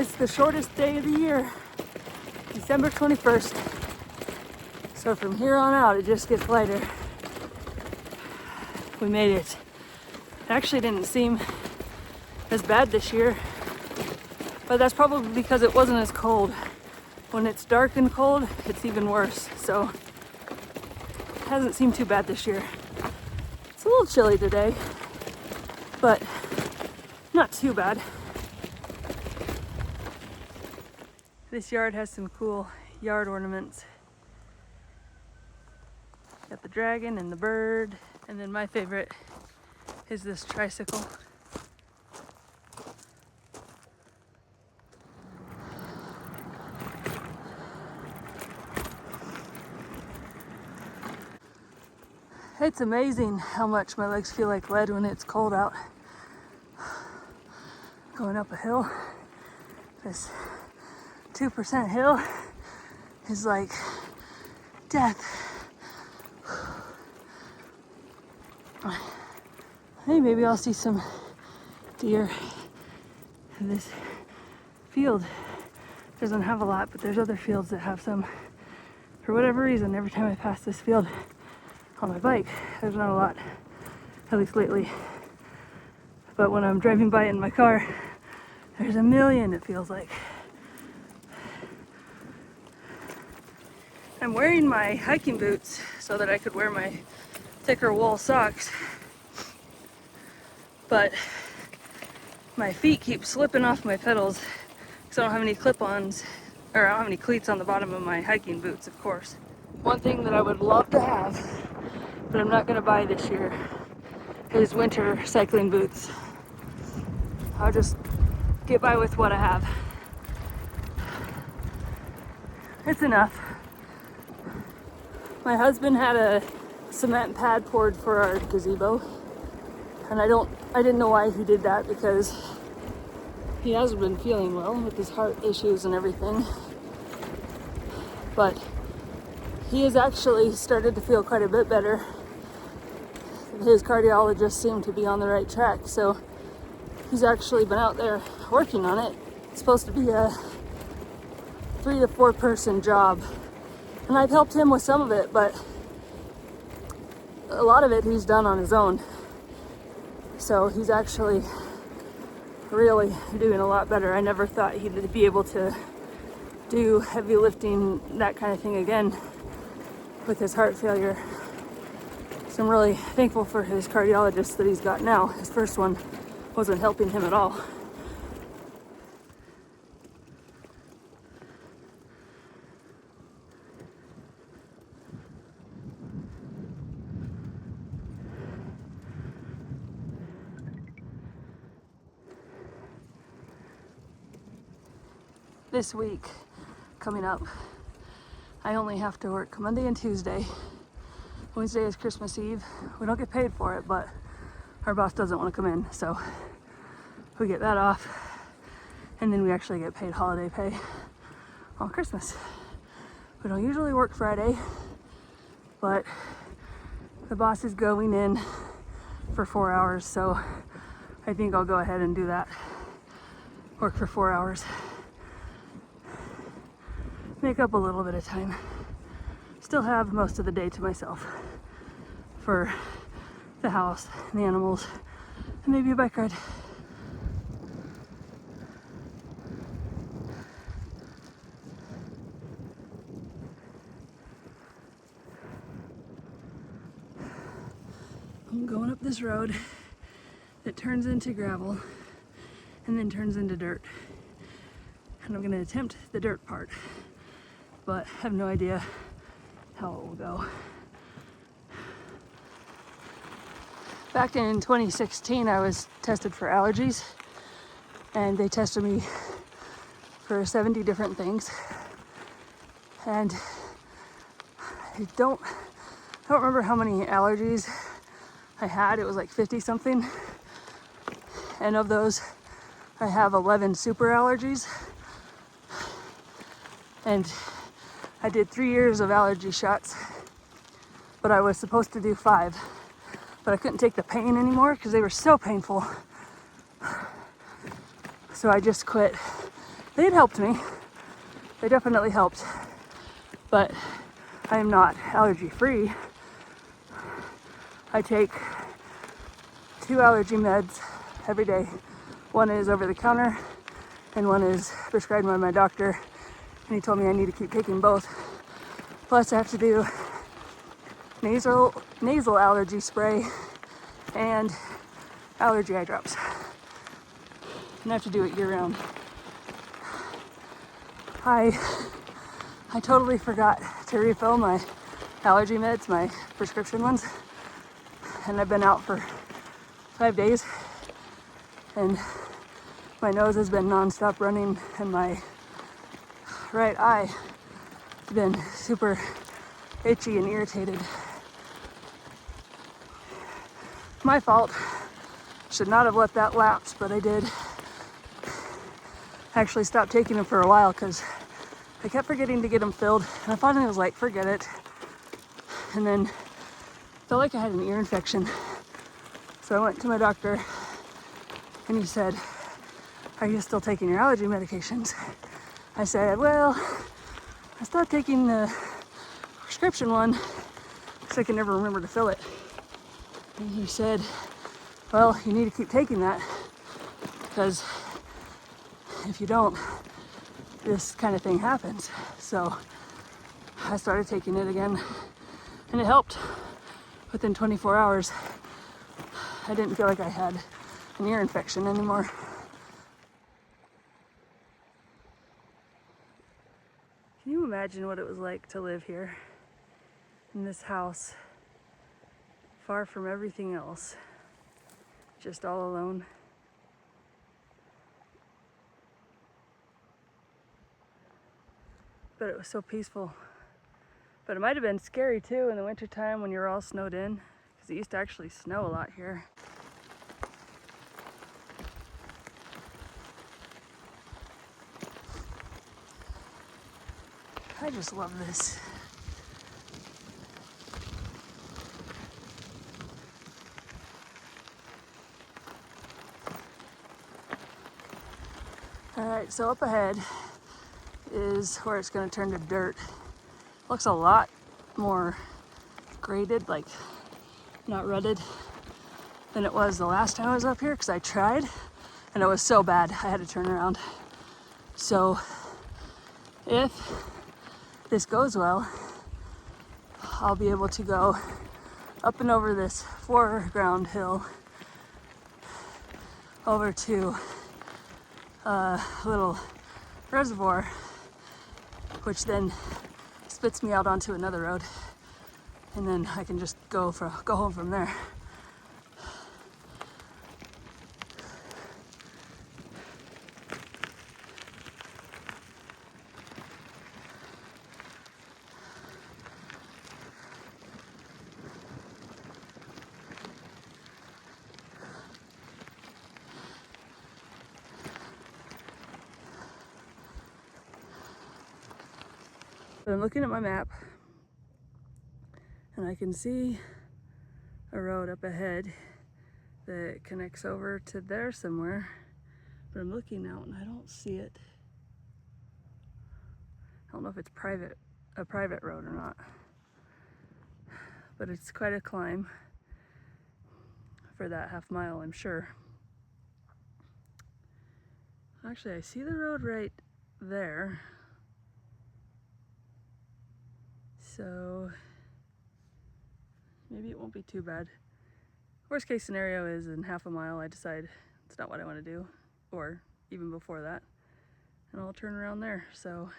It's the shortest day of the year, December 21st. So from here on out, it just gets lighter. We made it. It actually didn't seem as bad this year, but that's probably because it wasn't as cold. When it's dark and cold, it's even worse. So it hasn't seemed too bad this year. It's a little chilly today, but not too bad. This yard has some cool yard ornaments. Got the dragon and the bird, and then my favorite is this tricycle. It's amazing how much my legs feel like lead when it's cold out. Going up a hill, this 2% hill is like death. Hey, maybe I'll see some deer in this field. Doesn't have a lot, but there's other fields that have some. For whatever reason, every time I pass this field on my bike, there's not a lot, at least lately. But when I'm driving by it in my car, there's a million, it feels like. I'm wearing my hiking boots so that I could wear my thicker wool socks, but my feet keep slipping off my pedals because I don't have any clip-ons, or I don't have any cleats on the bottom of my hiking boots, of course. One thing that I would love to have, but I'm not going to buy this year, is winter cycling boots. I'll just get by with what I have. It's enough. My husband had a cement pad poured for our gazebo, and I didn't know why he did that, because he hasn't been feeling well with his heart issues and everything. But he has actually started to feel quite a bit better. His cardiologist seemed to be on the right track, so he's actually been out there working on it. It's supposed to be a 3 to 4 person job, and I've helped him with some of it, but a lot of it he's done on his own. So he's actually really doing a lot better. I never thought he'd be able to do heavy lifting, that kind of thing again with his heart failure. So I'm really thankful for his cardiologist that he's got now. His first one wasn't helping him at all. This week coming up, I only have to work Monday and Tuesday. Wednesday is Christmas Eve. We don't get paid for it, but our boss doesn't want to come in, so we get that off, and then we actually get paid holiday pay on Christmas. We don't usually work Friday, but the boss is going in for 4 hours, so I think I'll go ahead and do that. Work for 4 hours. Make up a little bit of time. Still have most of the day to myself for the house and the animals and maybe a bike ride. I'm going up this road that turns into gravel and then turns into dirt, and I'm going to attempt the dirt part, but have no idea how it will go. Back in 2016, I was tested for allergies, and they tested me for 70 different things. And I don't remember how many allergies I had. It was like 50 something. And of those, I have 11 super allergies. And I did 3 years of allergy shots, but I was supposed to do 5. But I couldn't take the pain anymore because they were so painful. So I just quit they'd helped me. They definitely helped, but I am not allergy free. I take 2 allergy meds every day. One is over the counter and one is prescribed by my doctor, and he told me I need to keep taking both. Plus I have to do nasal allergy spray and allergy eye drops. And I have to do it year round. I totally forgot to refill my allergy meds, my prescription ones. And I've been out for 5 days. And my nose has been nonstop running and my right eye has been super itchy and irritated. My fault. Should not have let that lapse, but I did. Actually stopped taking them for a while because I kept forgetting to get them filled, and I finally was like, forget it. And then felt like I had an ear infection. So I went to my doctor and he said, are you still taking your allergy medications? I said, well, I stopped taking the prescription one because I can never remember to fill it. And he said, well, you need to keep taking that because if you don't, this kind of thing happens. So I started taking it again and it helped. Within 24 hours, I didn't feel like I had an ear infection anymore. Can you imagine what it was like to live here in this house, far from everything else, just all alone? But it was so peaceful. But it might have been scary too in the wintertime when you're all snowed in, because it used to actually snow a lot here. I just love this. All right, so up ahead is where it's going to turn to dirt. Looks a lot more graded, like not rutted, than it was the last time I was up here, because I tried and it was so bad I had to turn around. So if this goes well, I'll be able to go up and over this foreground hill over to a little reservoir, which then spits me out onto another road, and then I can just go home from there. But I'm looking at my map and I can see a road up ahead that connects over to there somewhere, but I'm looking out and I don't see it. I don't know if it's a private road or not, but it's quite a climb for that half mile, I'm sure. Actually, I see the road right there. So maybe it won't be too bad. Worst case scenario is in half a mile I decide it's not what I want to do, or even before that, and I'll turn around there. So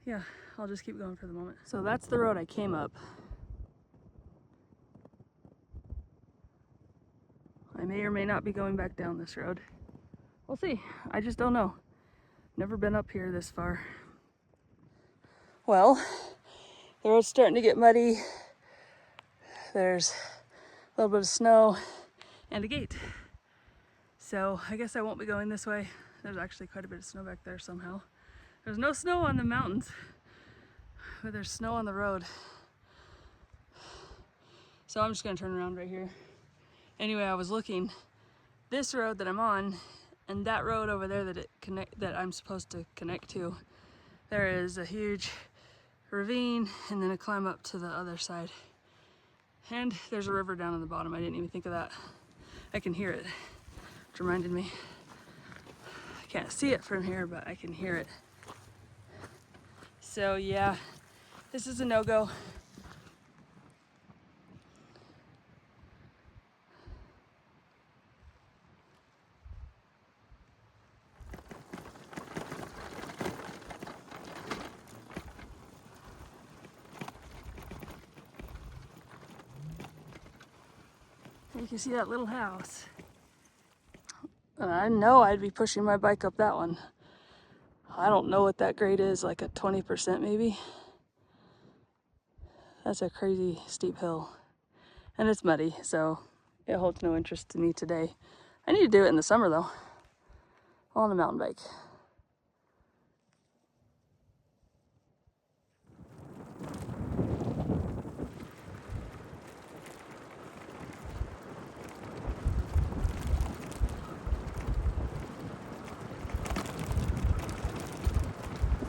yeah, I'll just keep going for the moment. So that's the road I came up. I may or may not be going back down this road. We'll see. I just don't know. Never been up here this far. Well, the road's starting to get muddy. There's a little bit of snow and a gate. So I guess I won't be going this way. There's actually quite a bit of snow back there somehow. There's no snow on the mountains, but there's snow on the road. So I'm just gonna turn around right here. Anyway, I was looking, this road that I'm on And that road over there that I'm supposed to connect to, there is a huge ravine and then a climb up to the other side. And there's a river down on the bottom. I didn't even think of that. I can hear it, which reminded me. I can't see it from here, but I can hear it. So yeah, this is a no-go. You can see that little house. I know I'd be pushing my bike up that one. I don't know what that grade is, like a 20% maybe. That's a crazy steep hill. And it's muddy, so it holds no interest to me today. I need to do it in the summer though, on a mountain bike.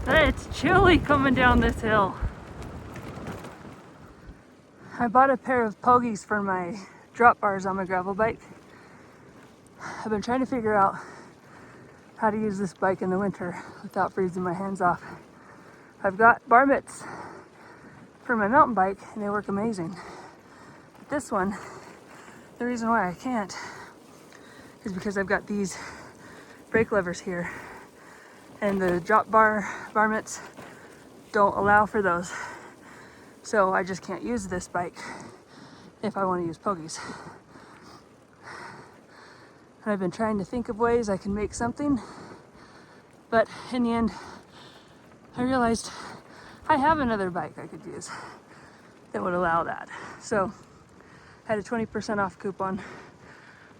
It's chilly coming down this hill. I bought a pair of pogies for my drop bars on my gravel bike. I've been trying to figure out how to use this bike in the winter without freezing my hands off. I've got bar mitts for my mountain bike and they work amazing. But this one, the reason why I can't is because I've got these brake levers here and the drop bar mitts don't allow for those. So I just can't use this bike if I want to use pogies. And I've been trying to think of ways I can make something, but in the end, I realized I have another bike I could use that would allow that. So I had a 20% off coupon,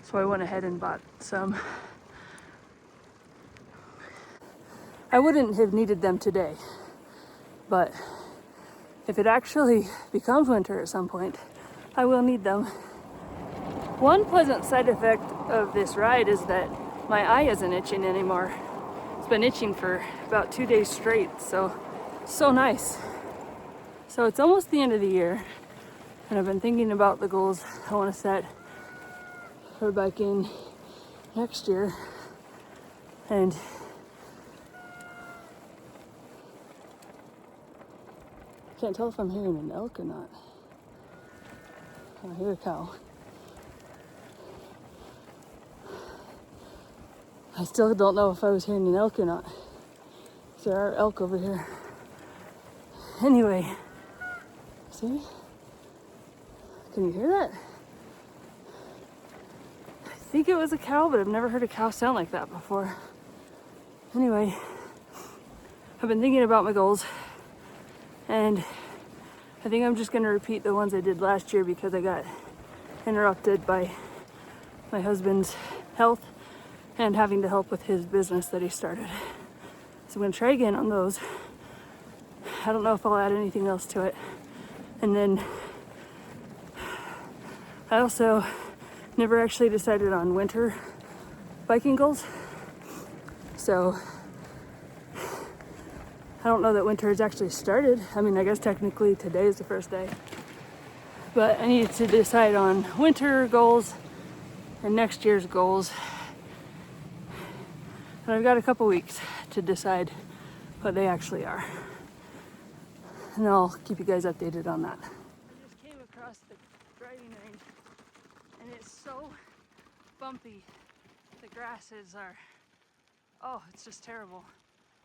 so I went ahead and bought some. I wouldn't have needed them today, but if it actually becomes winter at some point, I will need them. One pleasant side effect of this ride is that my eye isn't itching anymore. It's been itching for about 2 days straight, so nice. So it's almost the end of the year, and I've been thinking about the goals I want to set for biking next year. And I can't tell if I'm hearing an elk or not. I hear a cow. I still don't know if I was hearing an elk or not. There are elk over here. Anyway, see? Can you hear that? I think it was a cow, but I've never heard a cow sound like that before. Anyway, I've been thinking about my goals, and I think I'm just gonna repeat the ones I did last year because I got interrupted by my husband's health and having to help with his business that he started. So I'm gonna try again on those. I don't know if I'll add anything else to it. And then I also never actually decided on winter biking goals. So I don't know that winter has actually started. I mean, I guess technically today is the first day. But I need to decide on winter goals and next year's goals. And I've got a couple weeks to decide what they actually are. And I'll keep you guys updated on that. I just came across the driving range and it's so bumpy. The grasses are, oh, it's just terrible.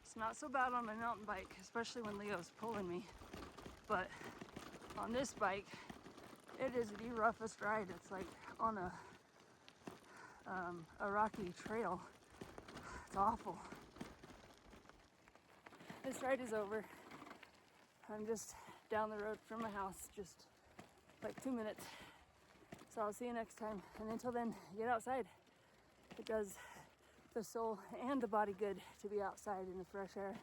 It's not so bad on my mountain bike, especially when Leo's pulling me. But on this bike, it is the roughest ride. It's like on a rocky trail. It's awful. This ride is over. I'm just down the road from my house, just like 2 minutes. So I'll see you next time. And until then, get outside. It does the soul and the body good to be outside in the fresh air.